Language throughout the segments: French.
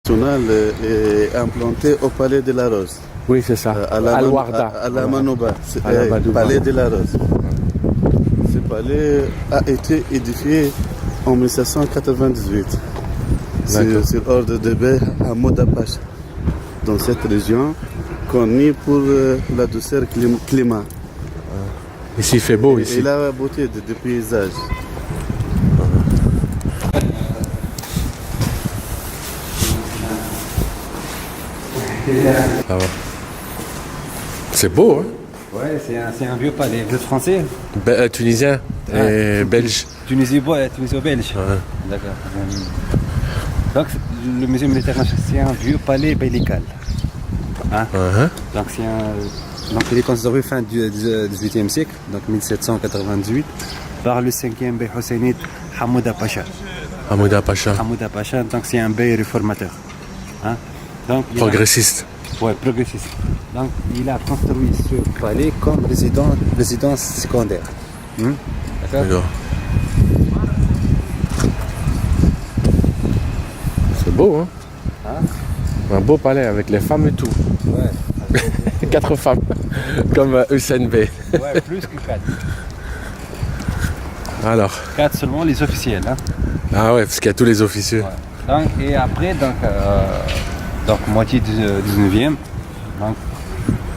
national est implanté au Palais de la Rose. Oui, c'est ça. Al-Warda. À la Manouba. Palais de la Rose. Ce palais a été édifié en 1798. Sur ordre de Bey Hamoud Pacha. Dans cette région, connue pour la douceur climat. Ici, il fait beau. Ici. Et la beauté des paysages. Ah ouais. C'est beau, hein? Ouais, c'est un vieux palais. Vous êtes français? Tunisien et belge. Tunisie-belge. Ouais. D'accord. Donc, le musée militaire, c'est un vieux palais bellical. Hein? Donc, donc, il est construit fin du XVIIIe siècle, donc 1798, par le 5e bey husseynite Hamouda Pacha. Hamouda Pacha. Hamouda Pacha, donc c'est un bey réformateur. Hein? Donc, Progressiste. Oui, progressiste. Donc, il a construit ce palais comme résidence secondaire. D'accord. C'est beau, hein? Un beau palais avec les femmes et tout. Ouais. 4 femmes, comme Hussein Bey. Ouais, plus que 4. Alors. 4 seulement les officiels. Hein? Ah ouais, parce qu'il y a tous les officiers. Ouais. Donc, et après, donc moitié du 19e, donc,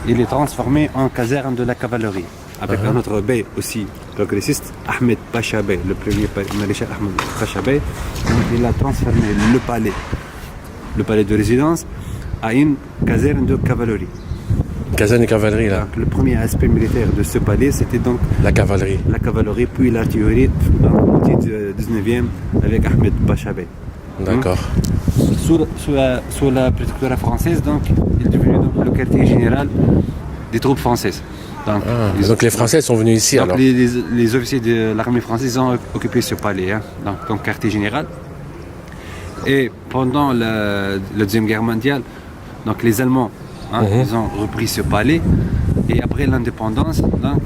il est transformé en caserne de la cavalerie. Avec un autre bey aussi progressiste, Ahmed Pacha Bey, le premier maréchal Ahmed Pacha Bey. Donc, il a transformé le palais de résidence, à une caserne de cavalerie. Caserne de cavalerie, là. Donc, le premier aspect militaire de ce palais, c'était donc la cavalerie. La cavalerie, puis l'artillerie, donc au 19e, avec Ahmed Pacha Bey. D'accord. Sous la préfecture française, donc, il est devenu donc, le quartier général des troupes françaises. Donc les Français sont venus ici, donc alors? Les officiers de l'armée française ont occupé ce palais, hein, donc, comme quartier général. Et pendant la Deuxième Guerre mondiale, donc, les Allemands, ils ont repris ce palais. Et après l'indépendance, donc,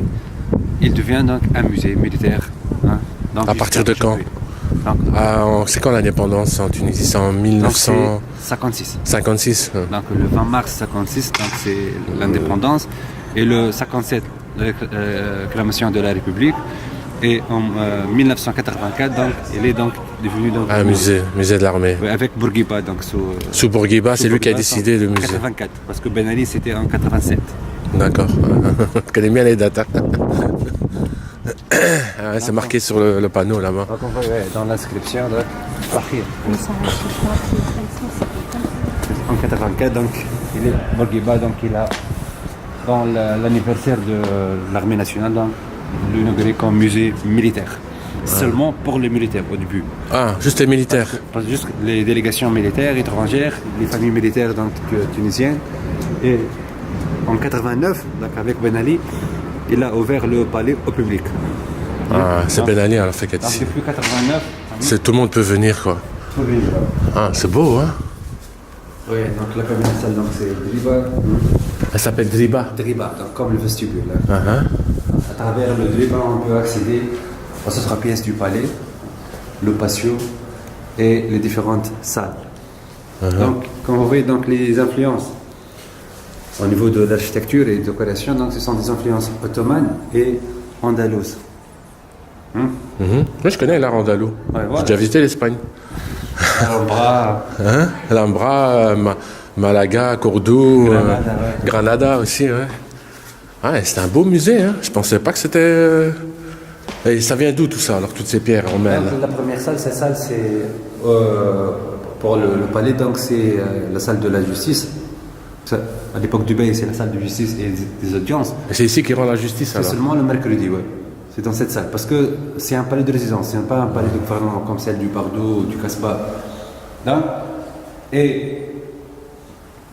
il devient donc, un musée militaire. Hein, donc, à partir de quand? C'est quand l'indépendance en Tunisie? C'est en 1956. 56. Donc le 20 mars 56, donc c'est l'indépendance. Et le 57, l'acclamation de la République. Et en 1984, donc, il est donc devenu donc, un musée de l'armée. Avec Bourguiba. Donc, sous Bourguiba, c'est lui qui a décidé le musée. 84, parce que Ben Ali c'était en 87. D'accord. Je connais bien les dates. C'est marqué sur le panneau là-bas. Donc on voit dans l'inscription de Fahir. En 84, donc il est Bourguiba, donc il a dans l'anniversaire de l'armée nationale, donc l'inauguré comme musée militaire. Seulement pour les militaires au début. Ah, juste les militaires. Parce que juste les délégations militaires, étrangères, les familles militaires donc, tunisiennes. Et en 89, donc avec Ben Ali, il a ouvert le palais au public. Ah, c'est Ben Ali alors fait qu'ici. Depuis 89, tout le monde peut venir quoi. Ah, c'est beau, hein? Oui, donc la première salle, donc c'est Driba. Elle s'appelle Driba. Driba, donc comme le vestibule. À travers le Driba, on peut accéder aux autres pièces du palais, le patio et les différentes salles. Donc, comme vous voyez, donc, les influences au niveau de l'architecture et de décoration, donc ce sont des influences ottomanes et andalouses. Moi, je connais l'art andalou. Ouais, voilà. J'ai déjà visité l'Espagne. Alhambra. Alhambra, Malaga, Cordoue, Granada aussi, ouais. Ouais, c'était un beau musée, hein. Je pensais pas que c'était... Et ça vient d'où tout ça, alors, toutes ces pierres en mer? La première salle, cette salle, c'est pour le palais, donc c'est la salle de la justice. À l'époque du Bey, c'est la salle de justice et des audiences. Et c'est ici qu'ils rendent la justice, alors? C'est seulement le mercredi, oui. C'est dans cette salle. Parce que c'est un palais de résidence, c'est pas un palais de gouvernement comme celle du Bardo ou du Casbah. Et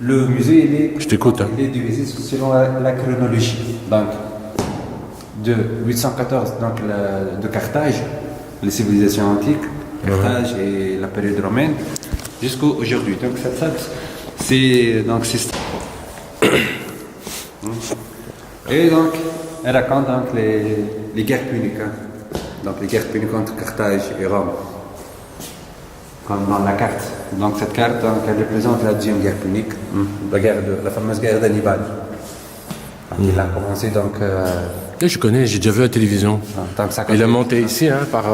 le musée, Je t'écoute, hein. Il est divisé selon la chronologie. Donc, de 814, donc de Carthage, les civilisations antiques, Carthage et la période romaine, jusqu'à aujourd'hui. Donc, cette salle, c'est et donc, elle raconte donc les guerres puniques. Donc, les guerres puniques entre Carthage et Rome. comme dans la carte. Donc cette carte, donc, elle représente la deuxième guerre punique, la fameuse guerre d'Hannibal. Il a commencé donc. Et je connais, j'ai déjà vu à la télévision. Il est monté ici, hein, par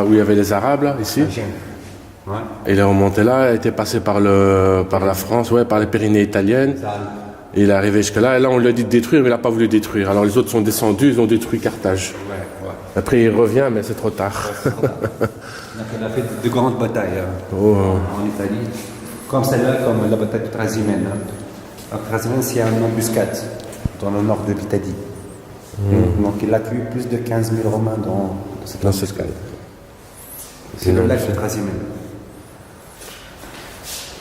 où il y avait les Arabes, là, ici. Ouais. Il est remonté là, il était passé par la France, ouais, par les Pyrénées italiennes. Et il est arrivé jusque-là, et là on lui a dit de détruire, mais il n'a pas voulu détruire. Alors les autres sont descendus, ils ont détruit Carthage. Ouais. Après il revient, mais c'est trop tard. Donc il a fait de grandes batailles en Italie, comme celle-là, comme la bataille de Trasimène. Donc Trasimène, c'est une embuscade dans le nord de l'Italie. Donc il a tué plus de 15 000 Romains dans cette embuscade. C'est le lac de Trasimène.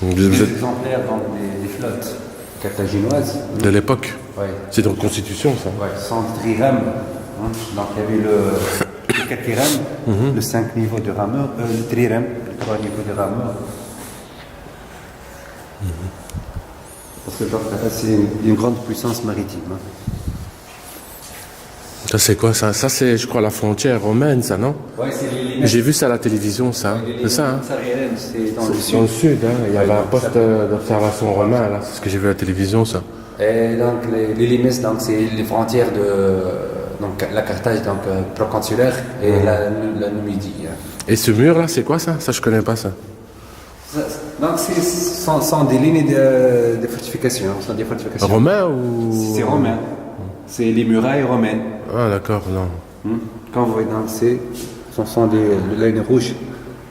Des exemplaires dans les flottes carthaginoises. De l'époque. Ouais. C'est une constitution, ça. Ouais, sans trirème. Donc il y avait le quatrième, le 5 niveaux de rameur, le trirème, le 3 niveaux de rameur. Parce que c'est une grande puissance maritime. Ça c'est quoi ça? Ça c'est, je crois, la frontière romaine, ça, non? Ouais, c'est les limes. J'ai vu ça à la télivion, ça. C'est ça, hein? C'est dans le sud. Dans le sud, hein? Il y avait un poste d'observation romain, là. C'est ce que j'ai vu à la télévision, ça. Et donc les limes, donc c'est les frontières de donc la Carthage, donc proconsulaire, et la Numidie. Et ce mur là, c'est quoi ça? Ça je connais pas ça. Donc ce sont des lignes de fortification, sont des fortifications. Romain ou? C'est romain. C'est les murailles romaines. Ah d'accord, non. Quand vous voyez, donc ce sont des lignes rouges,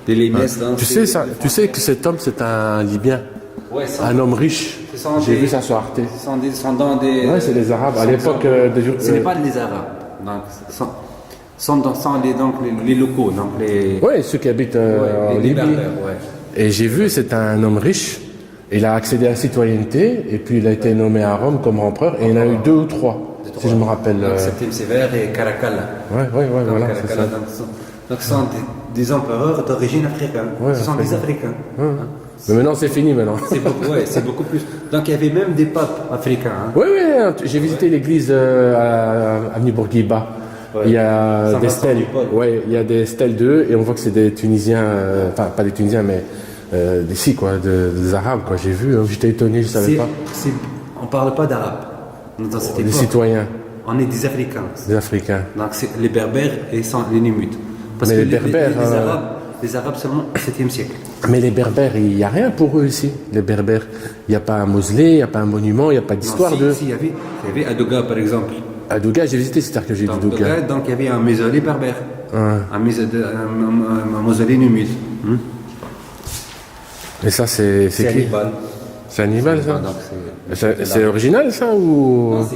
des limes. Tu sais ça? Tu sais que cet homme c'est un Libyen, ouais, un homme riche. J'ai vu ça sur Arte. Ce sont dans des. Ouais, c'est les Arabes. À l'époque Ce n'est pas les Arabes. Donc, sont les locaux, donc les. Oui, ceux qui habitent en les Libye. Berbères, ouais. Et j'ai vu, c'est un homme riche. Il a accédé à la citoyenneté et puis il a été nommé à Rome comme empereur. Et il y en a eu 2 ou 3, si je me rappelle. Septime Sévère et Caracalla. Ouais, voilà, c'est ça. Donc, ce sont des empereurs d'origine africaine. Ouais, ce sont des Africains. Mais maintenant, c'est fini maintenant. C'est beaucoup plus. Donc, il y avait même des papes africains. Hein. Oui, j'ai visité l'église à avenue Bourguiba. Ouais. Il y a des stèles. Ouais, il y a des stèles d'eux et on voit que c'est des Tunisiens, enfin pas des Tunisiens, mais d'ici quoi, des Arabes quoi. J'ai vu, j'étais étonné, je savais pas. On parle pas d'Arabes. Des citoyens. On est des Africains. Des Africains. Donc c'est les Berbères et les Numides. Parce mais que les Berbères. Les Arabes seulement au 7e siècle. Mais les Berbères, il n'y a rien pour eux ici. Les Berbères, il n'y a pas un mausolée, il n'y a pas un monument, il n'y a pas d'histoire d'eux. Si, il y avait à Douga par exemple. À Douga, j'ai visité cette archéologie de Douga. Donc il y avait un mausolée berbère, un mausolée numide. Et ça, c'est qui? Hannibal. C'est Hannibal, ça? C'est original, ça, ou non,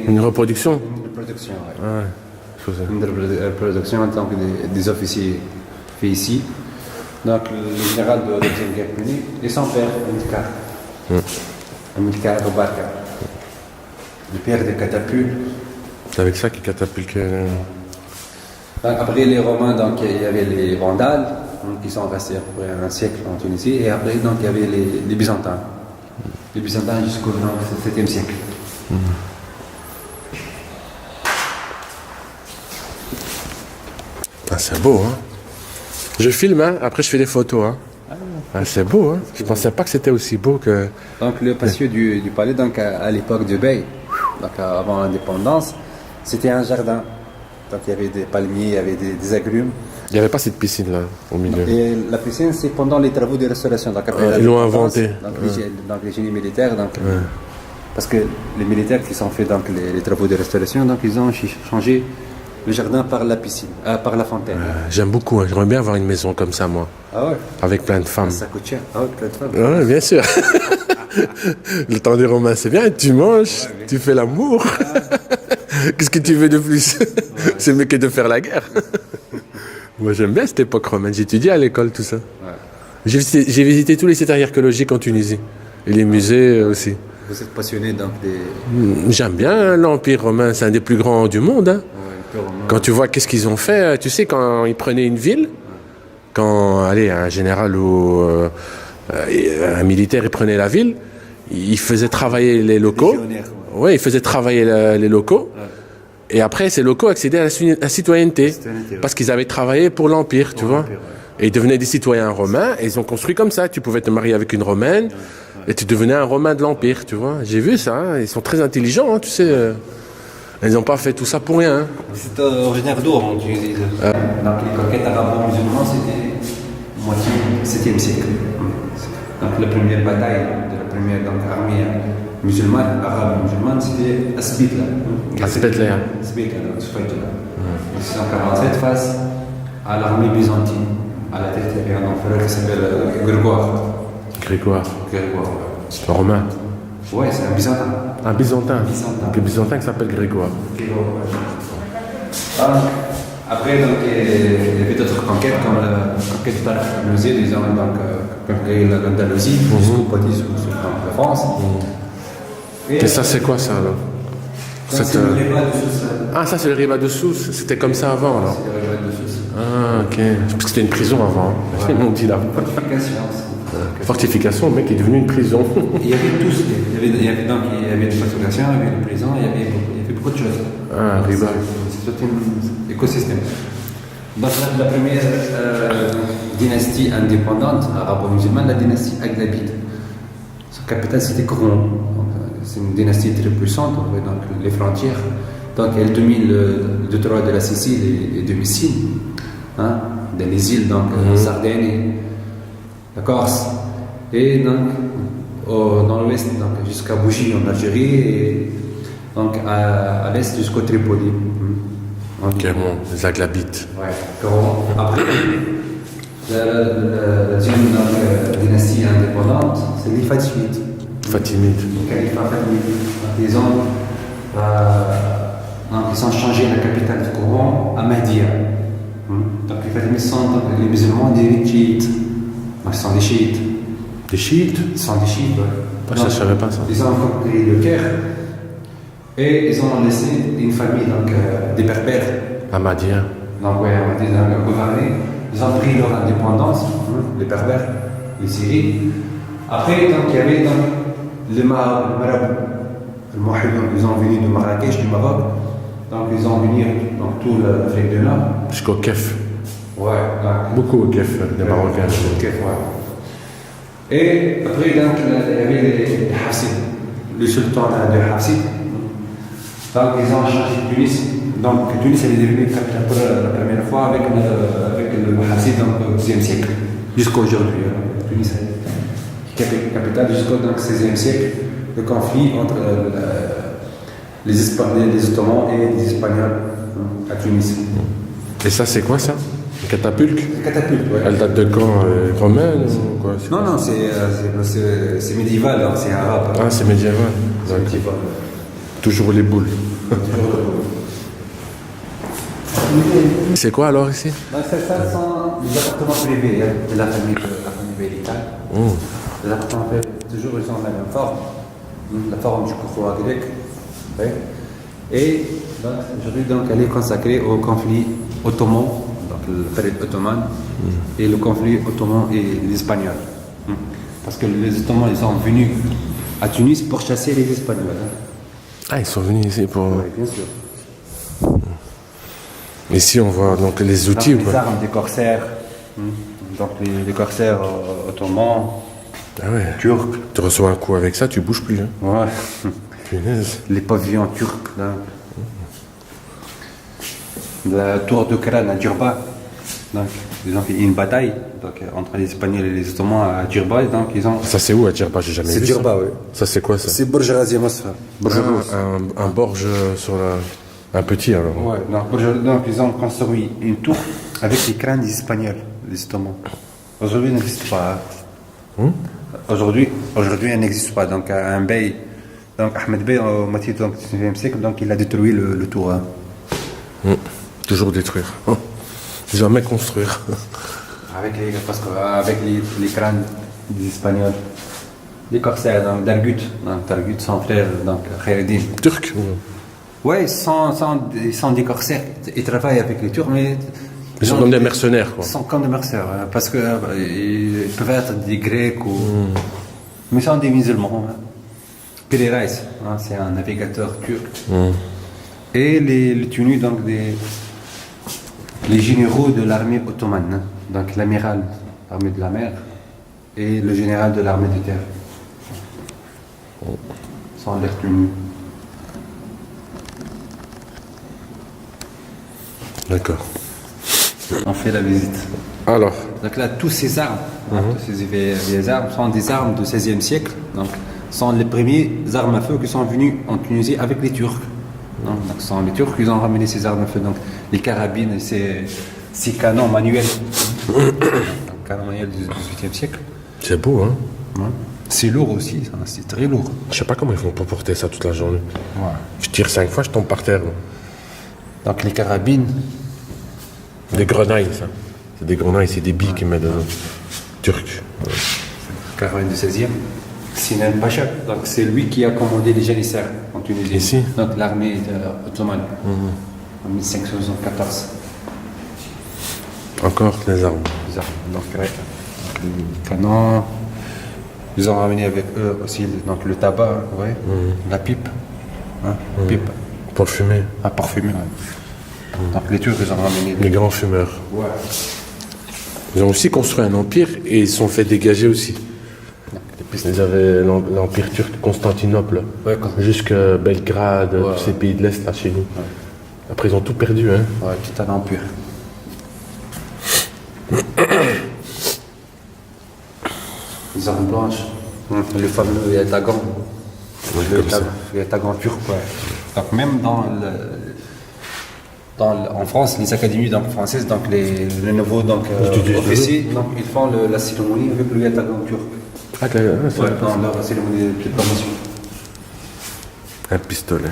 une reproduction? Une reproduction, oui. Une reproduction en tant que des officiers faits ici. Donc le général de la deuxième guerre punique et son père, Amilcar Barca. Le père des catapultes. C'est avec ça qu'ils catapultent. Après les Romains, donc il y avait les Vandales, qui sont restés à peu près un siècle en Tunisie, et après donc il y avait les Byzantins. Les Byzantins jusqu'au 7e siècle. Ah, c'est beau, hein. Je filme, hein. Après je fais des photos, hein. C'est beau, hein. Je pensais pas que c'était aussi beau que. Donc le patio du palais, donc à l'époque du Bey, donc avant l'indépendance, c'était un jardin. Donc il y avait des palmiers, il y avait des agrumes. Il n'y avait pas cette piscine là au milieu. Et la piscine, c'est pendant les travaux de restauration. Donc après ils l'ont inventé. Donc les génies militaires, donc parce que les militaires qui ont fait donc les travaux de restauration, donc ils ont changé le jardin par la piscine, par la fontaine. J'aime beaucoup, hein. J'aimerais bien avoir une maison comme ça, moi. Ah ouais. Avec plein de femmes. Ça coûte cher. Ah ouais, plein de femmes. Ouais, bien sûr. Le temps des Romains, c'est bien. Tu manges, tu fais l'amour. Qu'est-ce que tu veux de plus? C'est mieux que de faire la guerre. Moi, j'aime bien cette époque romaine. J'ai étudié à l'école, tout ça. J'ai visité tous les sites archéologiques en Tunisie. Et les musées aussi. Vous êtes passionné donc des... J'aime bien l'Empire romain. C'est un des plus grands du monde, hein. Quand tu vois qu'est-ce qu'ils ont fait, tu sais, quand ils prenaient une ville, quand un général ou un militaire il prenait la ville, il faisait travailler les locaux. Oui, il faisait travailler les locaux. Et après, ces locaux accédaient à la citoyenneté. Parce qu'ils avaient travaillé pour l'Empire, tu vois. Et ils devenaient des citoyens romains, et ils ont construit comme ça. Tu pouvais te marier avec une romaine, et tu devenais un romain de l'Empire, tu vois. J'ai vu ça, hein. Ils sont très intelligents, hein, tu sais. Ils n'ont pas fait tout ça pour rien. Hein. C'est originaire d'où en Tunisie? Donc les conquêtes arabo-musulmanes, c'était moitié 7e siècle. Donc la première bataille de la première armée musulmane, arabe-musulmane, c'était Asbitla. Asbitla. Asbitla, donc Sfaïtla. En 647 face à l'armée byzantine. À la tête, il y a un empereur qui s'appelle Grégoire. Grégoire. Grégoire. C'est un romain. Ouais, c'est un byzantin. Un byzantin. Byzantin. Un byzantin qui s'appelle Grégoire. Après, donc, il y avait d'autres conquêtes, comme la conquête d'Andalousie, disons, donc, l'Andalousie, jusqu'au Poitou, la France. Et ça, c'est quoi ça alors? C'est le riba de Sousse. Ah, ça, c'est le riba de Sousse. C'était comme ça avant alors? C'est le riba de Sousse. Ah, ok. Parce que c'était une prison avant. Hein. Ils m'ont dit là. Fortification, le mec est devenu une prison. Il y avait tous. Il y avait des fortifications, il y avait des prisons, il y avait beaucoup de choses. Ah, riba. C'est tout un écosystème. Donc, la première dynastie indépendante arabo-musulmane, la dynastie Aghlabide. Son capitale, c'était Kouron. C'est une dynastie très puissante, on voit donc les frontières. Donc, elle domine le détroit de la Sicile et de Messine, hein, dans les îles, donc Sardaigne, la Corse, et donc dans l'ouest, jusqu'à Bougie en Algérie, et donc à l'est jusqu'au Tripoli. Ok, bon, les Aghlabites. Ouais. Après, la deuxième dynastie indépendante, c'est les Fatimides. Fatimides. Le califat fatimide. Ils ont changé la capitale du Coran à Mahdia. Donc les Fatimides sont les musulmans des chiites. Donc ils sont des chiites. Des chiites? Ils sont des chiites, ouais. Moi, je ne savais pas ça. Ils ont conquis le Caire et ils ont laissé une famille, donc des Berbères. Ahmadiyya. Donc, ouais, Ahmadiyya, donc, gouverné. Ils ont pris leur indépendance, les Berbères, les Syriens. Après, donc, il y avait donc, les marabouts, les Mouhidoun. Ils ont venu de Marrakech, du Maroc. Donc, ils ont venu dans toute l'Afrique du Nord. Jusqu'au Kef. Ouais, donc. Beaucoup au Kef, les Marocains. Au Kef, ouais. Et après, donc, il y avait les Hafsides, le sultan de Hafsides. Donc, ils ont changé de Tunis. Donc, Tunis elle est devenue capitale pour la première fois avec le Hafsid dans le XIe siècle, jusqu'à aujourd'hui. Tunis est capitale jusqu'au XVIe siècle. Le conflit entre les Ottomans et les Espagnols à Tunis. Et ça, c'est quoi ça? Une catapulte? Une catapulte, oui. Elle date de quand? Romaine ou quoi? Non, c'est médiéval, donc c'est arabe. Ah, c'est médiéval. C'est médiéval. Toujours les boules. C'est quoi alors ici? Ça sont les appartements privés de la famille Bélical. Les appartements privés, toujours ils ont la même forme, la forme du courroie grec. Ouais. Et donc, aujourd'hui, elle est consacrée au conflit ottoman, donc le période ottomane, et le conflit ottoman et les Espagnols. Parce que les Ottomans ils sont venus à Tunis pour chasser les Espagnols. Ah, ils sont venus ici pour... Oui, bien sûr. Ici, on voit donc les outils. Donc, les armes des corsaires, donc les corsaires ottomans, turcs. Tu reçois un coup avec ça, tu bouges plus. Hein. Ouais. Punaise. Les pavillons turcs, là. La tour de Kran à Djerba. Donc, ils ont fait une bataille donc, entre les Espagnols et les Ottomans à Djerba. Donc, ils ont... Ça, c'est où à Djerba? J'ai jamais vu. C'est Djerba, oui. Ça, c'est quoi ça? C'est Burj Razi Mosfa. Un borge sur la... Un petit alors. Ouais, donc ils ont construit une tour avec les crânes des Espagnols, des Ottomans. Aujourd'hui, elle n'existe pas. Aujourd'hui, elle n'existe pas. Donc, un bey, donc Ahmed Bey, au moitié du 19e siècle, donc il a détruit le tour. Toujours détruire. Jamais construire. Parce qu'avec les crânes des Espagnols, les corsaires, donc Dargut, son frère, donc Khaireddin. Turc. Oui, ils sont des corsaires, ils travaillent avec les Turcs, mais... Ils sont comme des mercenaires, quoi. Ils sont comme des mercenaires, parce qu'ils peuvent être des Grecs, mais ils sont des musulmans. Piri Reis, c'est un navigateur turc. Et les tenues donc les généraux de l'armée ottomane, hein. Donc l'amiral, l'armée de la mer, et le général de l'armée de terre. Sans l'air tenu. D'accord. On fait la visite. Alors, Donc là, tous ces armes, tous ces vieilles armes sont des armes du XVIe siècle. Donc, sont les premières armes à feu qui sont venues en Tunisie avec les Turcs. Donc, ce sont les Turcs qui ont ramené ces armes à feu. Donc, les carabines, ces canons manuels. Canons manuels du XVIIIe siècle. c'est beau, hein. Ouais. C'est lourd aussi, ça, c'est très lourd. Je sais pas comment ils font pour porter ça toute la journée. Ouais. Je tire 5 fois, je tombe par terre. Moi. Donc, les carabines, Des grenailles, ça. C'est des grenailles, c'est des billes qu'ils mettent dedans. Turcs. Ouais. carabines du 16e, Sinan Pacha. Donc, c'est lui qui a commandé les janissaires en Tunisie. Ici. Donc, l'armée ottomane en 1574. Encore les armes. Les armes. Donc, ouais. Les canons. Ils ont ramené avec eux aussi donc, le tabac, ouais, la pipe. Hein, pipe. Pour fumer. À parfumer. Ouais. Donc, les Turcs, ils ont ramené. Les grands fumeurs. Ouais. Ils ont aussi construit un empire et ils se sont fait dégager aussi. Ils avaient l'empire turc de Constantinople, Ouais, jusque Belgrade, tous ces pays de l'Est là chez nous. Après ils ont tout perdu, hein. Ouais, tout un empire. Les armes blanches. Le fameux yatagan. Le yatagan turc, ouais. Donc même en France, les académies donc, françaises, donc les nouveaux officiers, donc, ils font la cérémonie avec le yatagan turc. Ah, c'est Ouais, dans leur cérémonie de promotion. un pistolet.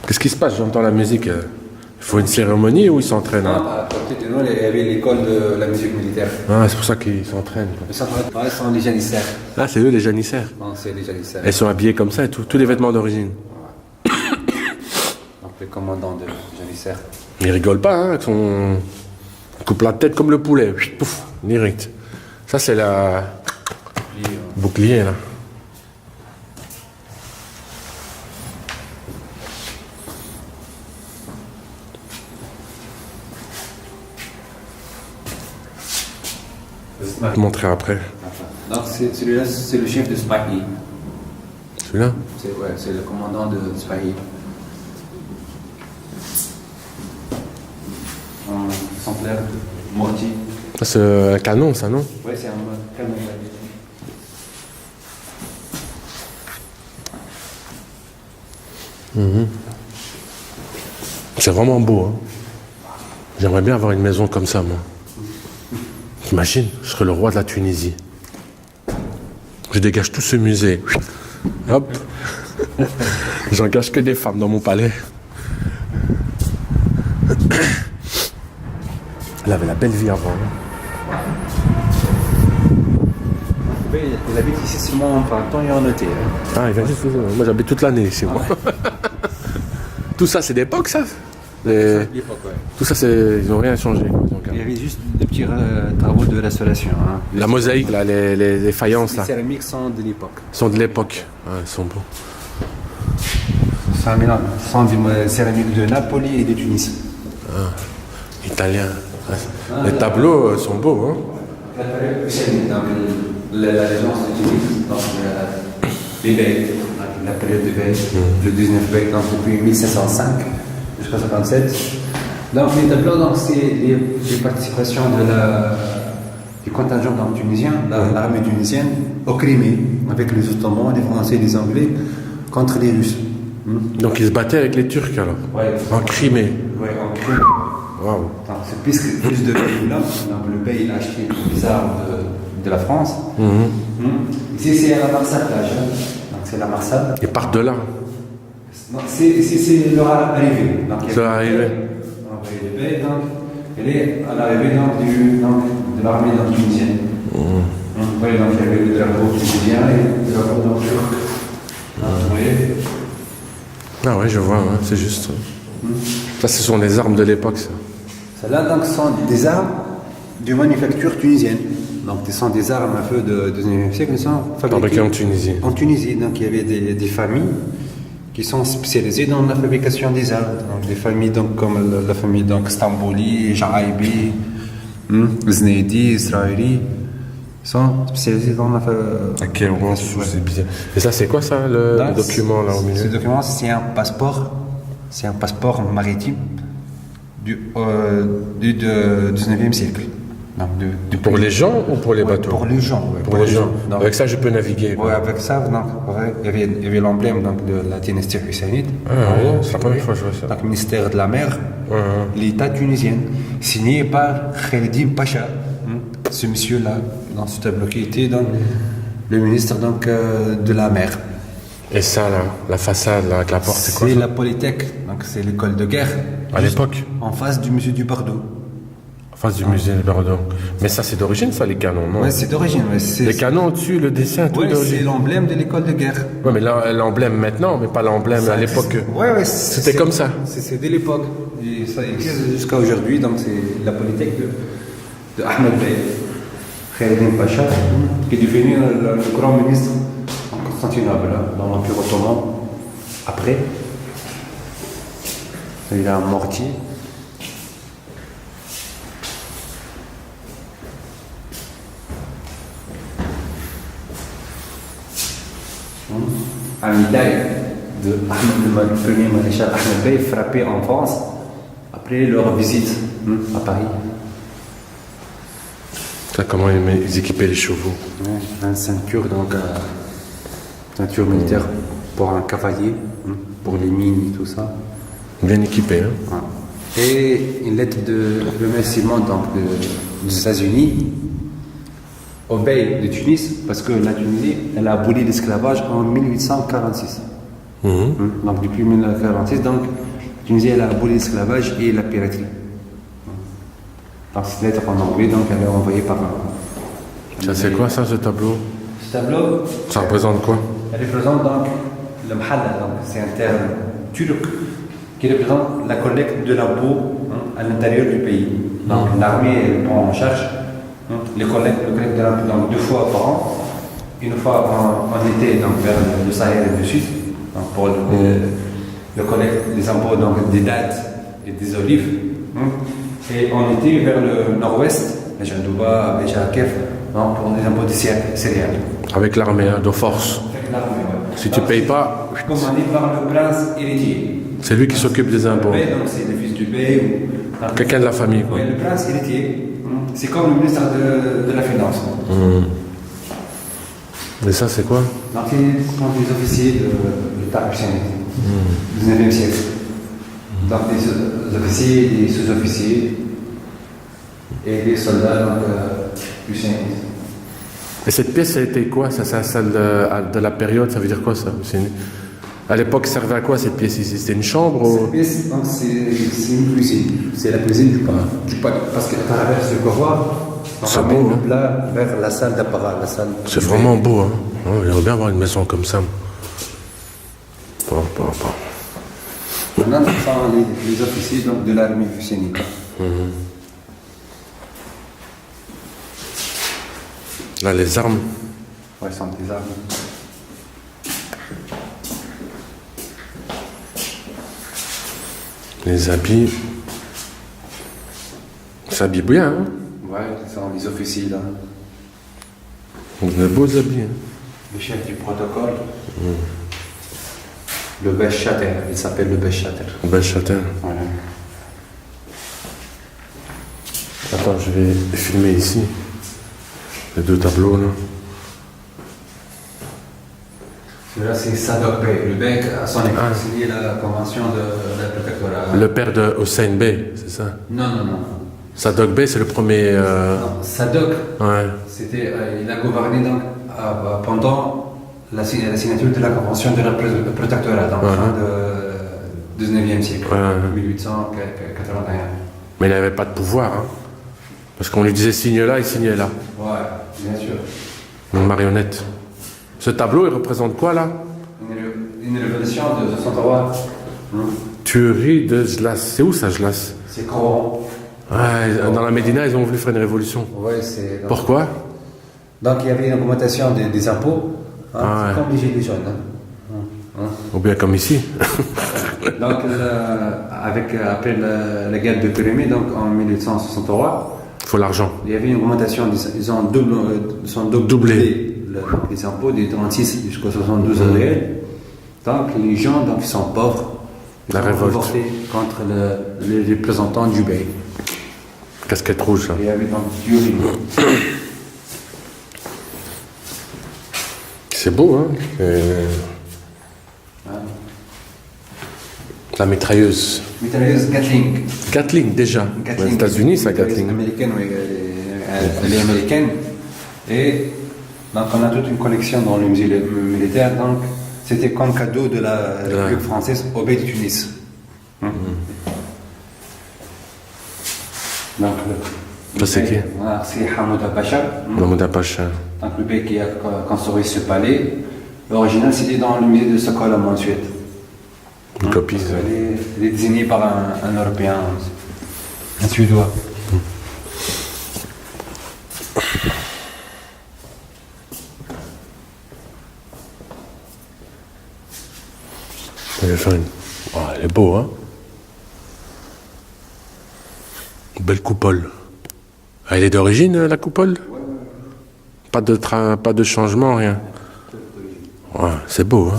Qu'est-ce qui se passe? J'entends la musique. Il faut une cérémonie ou ils s'entraînent? Hein? À côté de nous, il y avait l'école de la musique militaire. Ah, c'est pour ça qu'ils s'entraînent. Quoi. Ils sont les janissaires. Ah, c'est eux les janissaires. Non, c'est les janissaires. Ils sont habillés comme ça et tous les vêtements d'origine. Donc les commandants de janissaires. Ils rigolent pas, hein, avec son... Ils coupent la tête comme le poulet. Pouf, direct. Ça, c'est la... bouclier, là. Je vais te montrer après. Donc celui-là, c'est le chef de Spahi. Celui-là? C'est le commandant de Spahi. Un exemplaire mortier. Ça, c'est un canon, ça, non? Oui, c'est un canon. C'est vraiment beau, hein. J'aimerais bien avoir une maison comme ça, moi. T'imagines, je serais le roi de la Tunisie. Je dégage tout ce musée. Hop. J'engage que des femmes dans mon palais. Elle avait la belle vie avant. Hein. Oui, il habite ici seulement en printemps et en été. Hein. Ah, il vient juste. Moi, j'habite toute l'année ici, moi. Tout ça, c'est d'époque, ça? L'époque, ouais. Tout ça, ils n'ont rien changé. Il y avait juste des petits travaux de restauration. Hein. La mosaïque, là, les faïences, là, Les céramiques sont de l'époque. sont de l'époque. Ah, elles sont beaux. C'est un mélange. Ce sont des céramiques de Napoli et de Tunis. Italien. Les tableaux sont beaux, hein? La période husseinide, donc la régence de Tunis, donc les Bey, la période de Bey, le 19 Bey, donc depuis 1505 jusqu'à 57. Donc les tableaux, donc, c'est les participations du contingent donc, tunisien, l'armée tunisienne, au Crimée, avec les Ottomans, les Français et les Anglais, contre les Russes. Donc ils se battaient avec les Turcs alors? Ouais. En Crimée. Oui, en Crimée. Waouh. Donc, c'est plus de pays là. Donc, le pays il a acheté les armes de la France. Ici, c'est à la Marsat-Plage. Donc, c'est la Marsat. Ils partent de là. Donc, ici, c'est leur arrivée. Donc, il y a Leur arrivée. le pays, donc, elle est à l'arrivée de l'armée tunisienne. Oui, donc il y avait le drapeau tunisien et le drapeau turc. Vous voyez? Ah ouais, je vois, ouais, c'est juste. Ça, ce sont les armes de l'époque, ça. Celles-là, donc, sont des armes de manufacture tunisienne. Donc, ce sont des armes un peu du 19e siècle qui sont Fabriqué en Tunisie. En Tunisie, donc il y avait des familles qui sont spécialisées dans la fabrication des armes. Donc, des familles donc, comme la famille donc, Stambouli, Jaïbi, Znedi, Israëli, sont spécialisés dans la Ok, on c'est bizarre. Et ça, c'est quoi ça, le document là au milieu? Ce document, c'est un passeport maritime du 19e siècle. Donc, Pour les gens ou pour les bateaux? Pour les gens. Ouais, pour les gens. Donc, avec ça, je peux naviguer. Oui, avec ça, donc, il y avait l'emblème donc, de la dynastie husseynite. C'est la première fois que je vois ça. Donc, ministère de la mer, l'État tunisien, signé par Khalidi Pacha, ce monsieur-là, dans ce tableau qui était donc, le ministre donc, de la mer. Et ça, là, la façade là, avec la porte, c'est quoi? C'est la Polytech, donc c'est l'école de guerre. À l'époque? En face du musée du Bordeaux. En face du musée de Bordeaux. Mais ça, c'est d'origine, ça, les canons, non? Oui, c'est d'origine. Les canons au-dessus, le dessin, tout d'origine. C'est l'emblème de l'école de guerre. Oui, mais l'emblème maintenant, mais pas l'emblème à l'époque. Oui, c'était comme ça. C'est dès l'époque. Et ça existe jusqu'à aujourd'hui. Donc, c'est la politique de Ahmed Bey, Khalid Pacha, qui est devenu le grand ministre en Constantinople, dans l'Empire ottoman. Après, il a un mortier. Un médaille de le premier maréchal Ahmed Bey frappé en France après leur visite à Paris. Ça, comment ils équipaient les chevaux? Une ceinture, donc ceinture militaire pour un cavalier, pour les mines et tout ça. Bien équipés, hein? Ouais. Et une lettre de remerciement donc, des États-Unis au bey de Tunis, parce que la Tunisie, elle a aboli l'esclavage en 1846. Donc depuis 1946, donc, la Tunisie, elle a aboli l'esclavage et la piraterie. Donc cette lettre en anglais, donc elle est envoyée par... Ça c'est quoi ça, ce tableau? Ce tableau... Ça représente quoi? Elle représente donc le mahalla, donc c'est un terme turc qui représente la collecte de l'impôt à l'intérieur du pays. Donc l'armée, elle prend en charge le collecte de l'impôt donc 2 fois par an, une fois en été donc vers le Sahel et le Sud, donc pour le collecte des impôts donc des dattes et des olives, et en été vers le nord-ouest, les Jandouba, Béja, Kef, donc pour les impôts des céréales. Avec l'armée, hein, de force. Avec l'armée, ouais. Si tu payes pas, commandé par le prince héritier. c'est lui qui s'occupe des impôts. Le bey, donc c'est le fils du bey ou quelqu'un de la famille, quoi. Oui, le prince héritier. C'est comme le ministre de la Finance. Et ça, c'est quoi? Donc, c'est les officiers de l'État husseynite du 19e siècle. Donc, des officiers, des sous-officiers et des soldats husseinites. Et cette pièce, ça a été quoi? Ça, c'est celle de la période, ça veut dire quoi ça? À l'époque, ça servait à quoi cette pièce ici? C'était une chambre ou... Cette pièce, c'est une cuisine. C'est la cuisine du palais. Parce qu'à travers ce couloir, on ramène le plat vers la salle d'apparat. C'est vraiment beau, hein? Oh, j'aimerais bien avoir une maison comme ça. Maintenant, ce sont les officiers donc, de l'armée hussénite. Là, les armes. Oui, ce sont des armes. Les habits. On s'habille bien, hein? Oui, ce sont les officiers là. De beaux habits, hein? Le chef du protocole. Le Bechater, il s'appelle le Bechater. Bechater. Voilà. Attends, je vais filmer ici. Les 2 tableaux, là. Celui-là, c'est Sadok Bey. Le Bey a son époque signé la convention de la protectorat. Le père de Hossein Bey, c'est ça? Non. Sadok Bey, c'est le premier... Non, Sadok, ouais. il a gouverné donc, pendant la signature de la convention de la protectorat, donc fin du 19e siècle, 1881. Mais il n'avait pas de pouvoir, hein? Parce qu'on lui disait signe là, il signait là. Ouais, bien sûr. Une marionnette. Ce tableau, il représente quoi là? Une révolution de 63. Tuerie de Jlas. C'est où ça, Jlas? C'est Coran. Ouais, dans la Médina, ils ont voulu faire une révolution. Ouais, c'est. Pourquoi? Donc il y avait une augmentation des impôts, hein, Ah ouais. c'est comme les gilets jaunes. Hein. Ou bien comme ici. Donc après la guerre de Pyrémée, donc en 1863, Il faut l'argent. il y avait une augmentation, ils ont doublé les impôts des 36 jusqu'aux 72 réels. Donc les gens donc, qui sont pauvres, ils La ont révolte. revolté contre les représentants du Bey. Casquette rouge, là. Il y avait donc Dieu. C'est beau, hein. La mitrailleuse. Mitrailleuse Gatling. Gatling, déjà. Gatling. Aux États-Unis, ça, Mitrailleuse Gatling. américaine, oui, elle est américaine. Et donc on a toute une collection dans le musée militaire. Donc c'était comme cadeau de la République française au Bey de Tunis. Donc, Ça, c'est qui? Voilà, c'est Hamouda Pacha. Mahmoud Pacha. Donc le Bey qui a construit ce palais. L'original c'était dans le musée de Stockholm en Suède. Une copie, ça. Elle est désignée par un Européen, un Suédois. Oh, elle est beau, hein. Belle coupole. Ah, elle est d'origine, la coupole? Pas de changement, rien. Ouais, c'est beau, hein.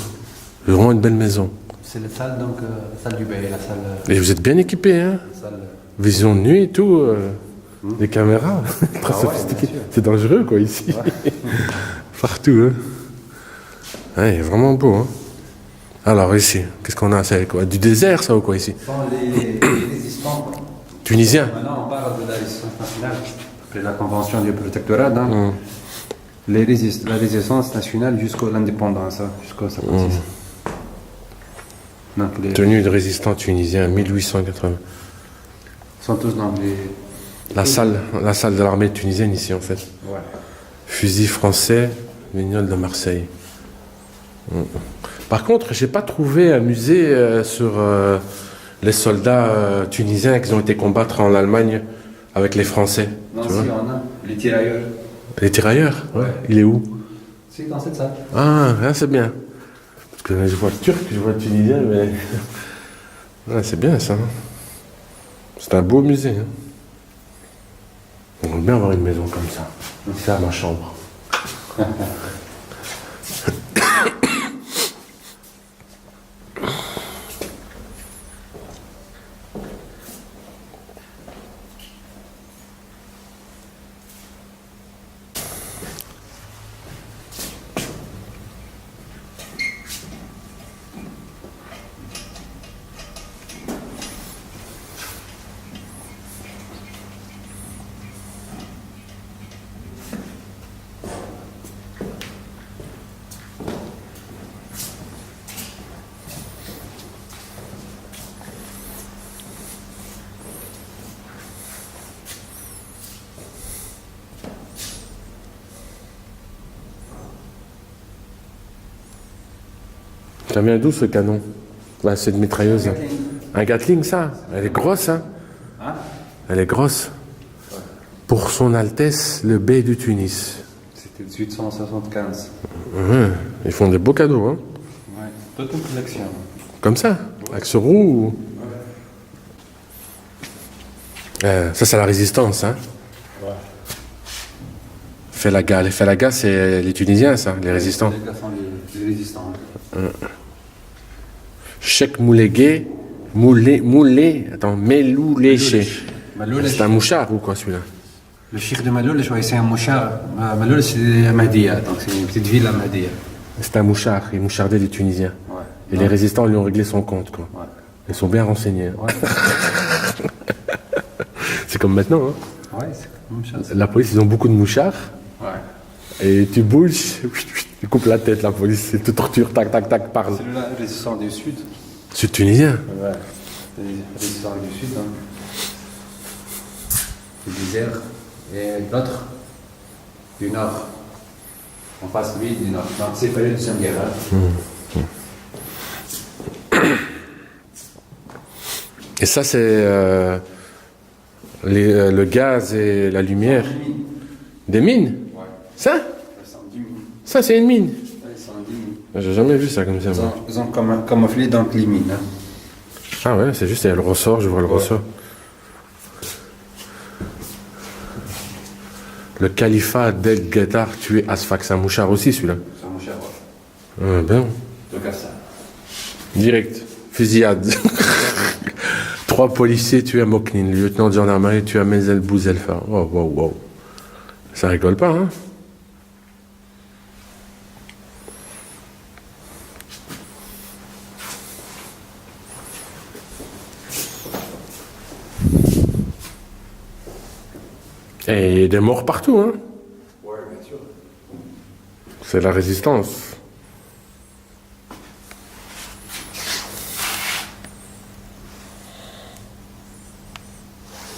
C'est vraiment une belle maison. C'est la salle, donc, la salle du Bey, la salle. Et vous êtes bien équipés, hein. salle Vision de nuit et tout. Des caméras. Très sophistiqué. bien sûr. C'est dangereux, quoi, ici. Partout, hein. Ouais, il est vraiment beau, hein. Alors, ici, qu'est-ce qu'on a? C'est quoi? Du désert, ça, ou quoi, ici? Ce sont les résistants. Tunisien. Maintenant, on parle de la résistance nationale, après la convention du protectorat. Donc, la résistance nationale jusqu'à l'indépendance, hein, jusqu'à 56. Donc, les Tenue de résistant tunisien, 1880. sont tous dans les. La salle de l'armée tunisienne, ici, en fait. Ouais. Fusil français, Vignol de Marseille. Par contre, j'ai pas trouvé un musée sur les soldats tunisiens qui ont été combattre en Allemagne avec les Français. Non, tu si, vois. on a les tirailleurs. Les tirailleurs. Ouais. Il est où? C'est dans cette salle. Ah, là, c'est bien. Parce que là, je vois le turc, je vois le tunisien, mais. Ouais, c'est bien ça. Hein. C'est un beau musée. Hein. On va bien avoir une maison comme ça. C'est à ma chambre. Ça vient d'où ce canon? Bah, c'est une mitrailleuse. Un Gatling, ça? Elle est grosse, hein? Elle est grosse. Pour son Altesse, le Bey du Tunis. C'était 1875. Ils font des beaux cadeaux, hein? Ouais. Toute une collection. Comme ça? Avec ce roux? Ça, c'est la résistance, hein? Ouais. Felaga. Les Felaga, c'est les Tunisiens, ça, les résistants. Les gars sont les résistants. Cheikh Moulégué, Melou Léché. C'est un mouchard ou quoi, celui-là? Le cheikh de Maloul, c'est un mouchard. Maloul, c'est Mahdia, donc c'est une petite ville à Mahdia. C'est un mouchard, il mouchardait les Tunisiens. Ouais. Et les résistants lui ont réglé son compte, quoi. Ouais. Ils sont bien renseignés. Hein. Ouais. C'est comme maintenant, hein. Ouais, c'est comme ça. La police, ils ont beaucoup de mouchards. Ouais. Et tu bouges, ils coupent la tête, la police, ils te torture, tac, tac, tac, parle. Celui-là, résistant du Sud. C'est tunisien. Ouais. Résistant du Sud, hein. Du désert. Et l'autre, du Nord. En face, lui, du Nord. Donc, c'est pas la deuxième guerre. Hein. Et ça, c'est Le gaz et la lumière. Des mines? Ouais. Ça? Ils sont 10 mines. Ça, c'est une mine. Ouais, ils sont 10 mines. J'ai jamais vu ça comme ça. moi. Ils ont camouflé donc les mines. Hein. Ah ouais, c'est juste, il y a le ressort, je vois le ressort. Le califat d'El Ghedar tué Asfak, c'est un mouchard aussi celui-là. C'est mon cher. Ouais. Ah ben, Donc à ça. direct, fusillade. 3 policiers tués à Moknin, le lieutenant de gendarmerie tué à Menzel Bouzelfa. Oh, wow, wow. Ça rigole pas, hein? Et il y a des morts partout, hein? Ouais, bien sûr. C'est la résistance.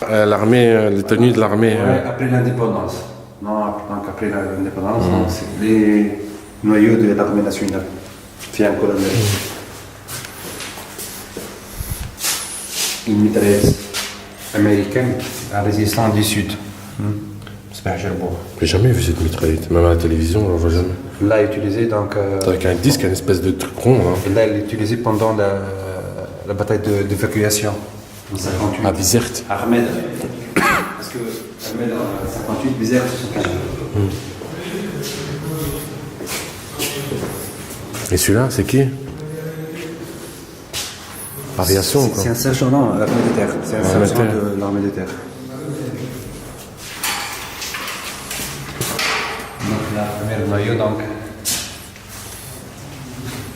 L'armée, les tenues de l'armée. Ouais, après l'indépendance. Non, donc après l'indépendance, donc c'est les noyaux de l'armée nationale. Puis un colonel. Une mitrailleuse américaine, la résistance du Sud. C'est pas Cherbourg. J'ai jamais vu cette mitraillette, même à la télévision, j'en vois jamais. Là, utilisé donc. Avec un disque, une espèce de truc rond, hein. Et là, elle est utilisée pendant la bataille d'évacuation en 58. À Bizerte. Ahmed. Parce que Ahmed en 58, Bizerte, 75. Et celui-là, c'est qui? Variation, quoi. C'est un sergent, non, l'armée de terre. C'est un L'armée de sergent terre. de l'armée de terre. Donc la première noyau, donc.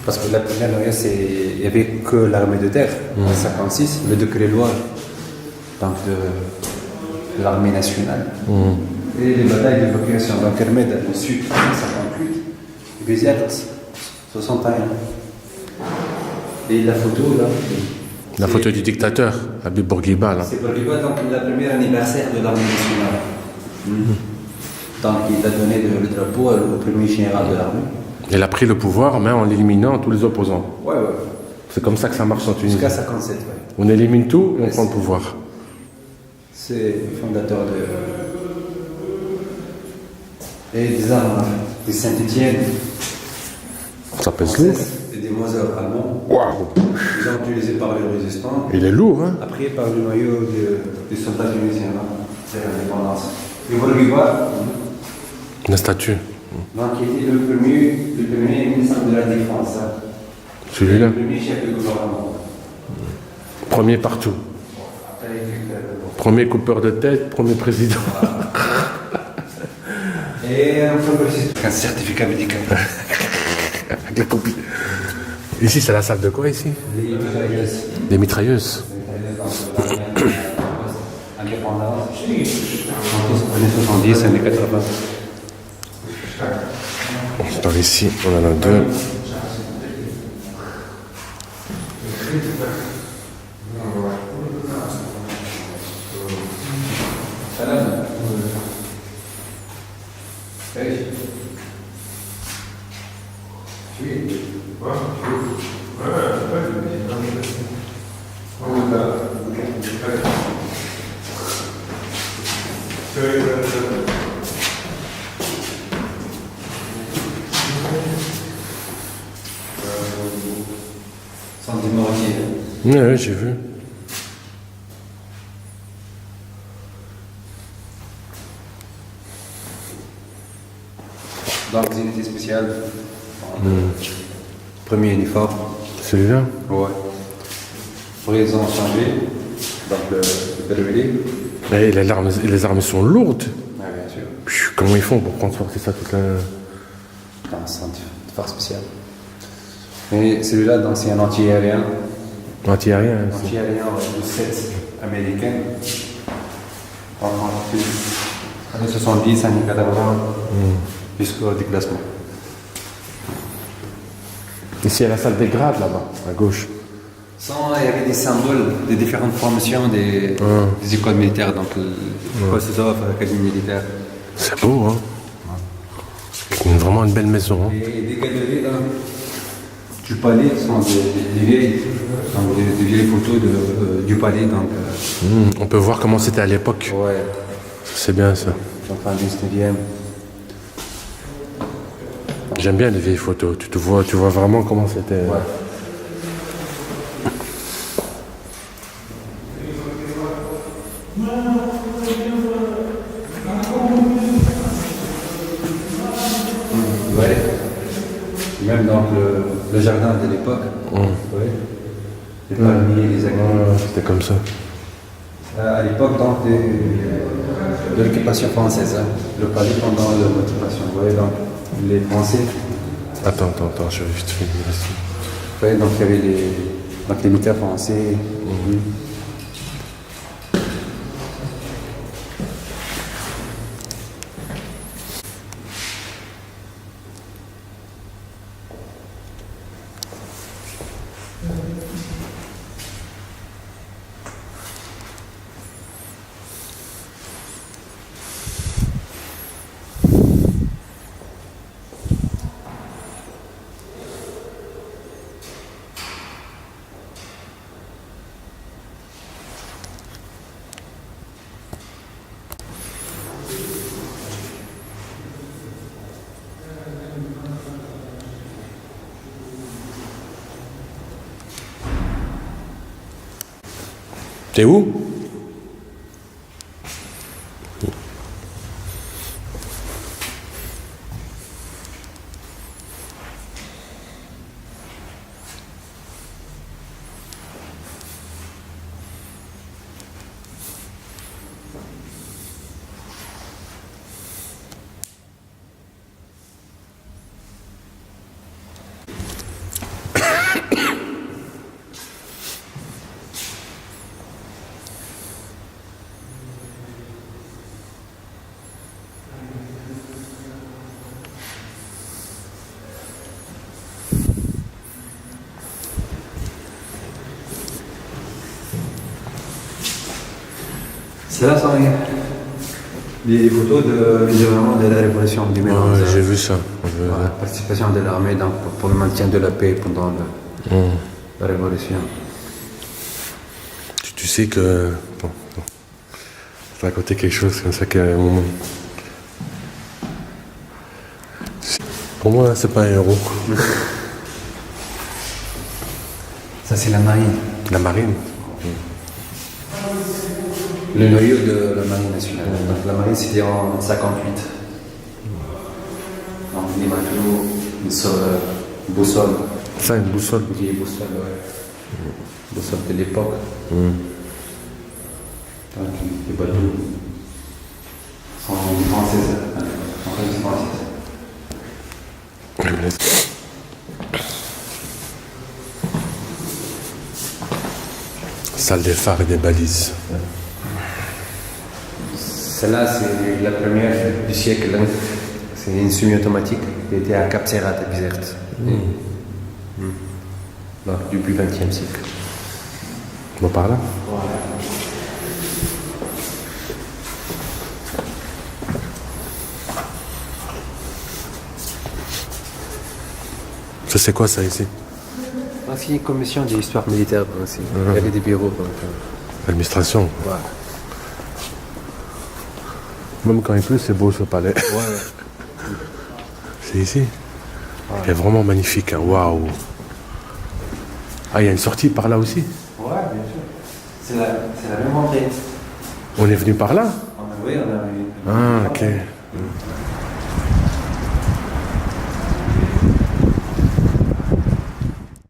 Parce que la première noyau, il n'y avait que l'armée de terre en 56, le décret loi donc de l'armée nationale. Et les batailles d'évacuation, donc Hermed au sud en 58, Bizerte 61. Et la photo là. La photo du dictateur, Habib Bourguiba, là. C'est Bourguiba, donc le premier anniversaire de l'armée nationale. Donc il a donné le drapeau au premier général de l'armée. Il a pris le pouvoir, mais en éliminant tous les opposants. Ouais, ouais. C'est comme ça que ça marche en Tunisie. Jusqu'à 57, ouais. On élimine tout et on prend le pouvoir. C'est le fondateur de. Et des armes de Saint-Étienne. Ça pèse lourd. Et des Mauser allemands. Waouh! Ils ont utilisé par les résistants. Il est lourd, hein? Après par le noyau des soldats tunisiens. Hein. C'est l'indépendance. Et Bourguiba, La statue. donc, qui était le premier ministre de la Défense. Hein. Celui-là. Le premier chef de gouvernement. Premier partout. Après, Premier coupeur de tête, premier président. et un certificat médical. Avec la copie. Ici, c'est la salle de quoi, ici? Les mitrailleuses. Des mitrailleuses. Indépendance. Années 70, années 80. Par ici, on en a 2. Sans démoralier. Ouais, j'ai vu. Donc, des unités spéciales. Premier uniforme. Celui-là? Ouais. Après, ils ont changé. Donc, le berrelier. Et les armes sont lourdes. Ouais, bien sûr. Pfiou, comment ils font pour transporter ça toute la... Non, c'est un phare spécial. Et celui-là, donc, c'est un anti-aérien. Anti-aérien, hein, c'est- Anti-aérien de 7 américain. Années 70, années 80, jusqu'au déclassement. Ici, il y a la salle des grades, là-bas, à gauche. Il y avait des symboles des différentes formations des écoles militaires, donc le Kosovo, l'Académie militaire. C'est beau, hein? Vraiment une belle maison, hein? Et des galeries, là. du palais sont des vieilles photos du palais. Donc, On peut voir comment c'était à l'époque. ouais, C'est bien ça. donc en 19e. J'aime bien les vieilles photos. Tu vois vraiment comment c'était. Ouais. Ouais. Même donc le jardin de l'époque. Ouais. Les palmiers, les agneaux. C'était comme ça. À l'époque donc de l'occupation française, hein. Le palais pendant l'occupation. Ouais, donc les Français. Attends, je vais juste finir ici. Ouais, donc il y avait les militaires français. T'es où? C'est là, ça, les photos de la révolution du Ouais, j'ai vu ça. La participation de l'armée donc, pour le maintien de la paix pendant la révolution. Tu sais que... Bon. Je vais raconter quelque chose comme ça qu'à un moment... Pour moi, c'est pas un héros. Ça, c'est la marine. La marine. Le noyau de la marine nationale. Donc la marine, c'était en 58. Donc les matelots, une boussole. Ça, une boussole. Une vieille boussole, ouais. Boussole de l'époque. Donc les bateaux sont françaises. En française. Salle des phares et des balises. Celle-là, c'est la première du siècle. Hein. C'est une semi-automatique qui était à Cap Serrat, à Bizerte. Donc, début 20e siècle. Bon, par là. Voilà. Ça, c'est quoi ça ici? C'est une commission d'histoire militaire aussi. Il y avait des bureaux. Donc, L'administration. voilà. Même quand il pleut, c'est beau ce palais. Ouais. C'est ici. Il est vraiment magnifique. Hein. Waouh. Ah, il y a une sortie par là aussi. Ouais, bien sûr. C'est la même entrée. On est venu par là? Oui, on a eu. Ah, ok.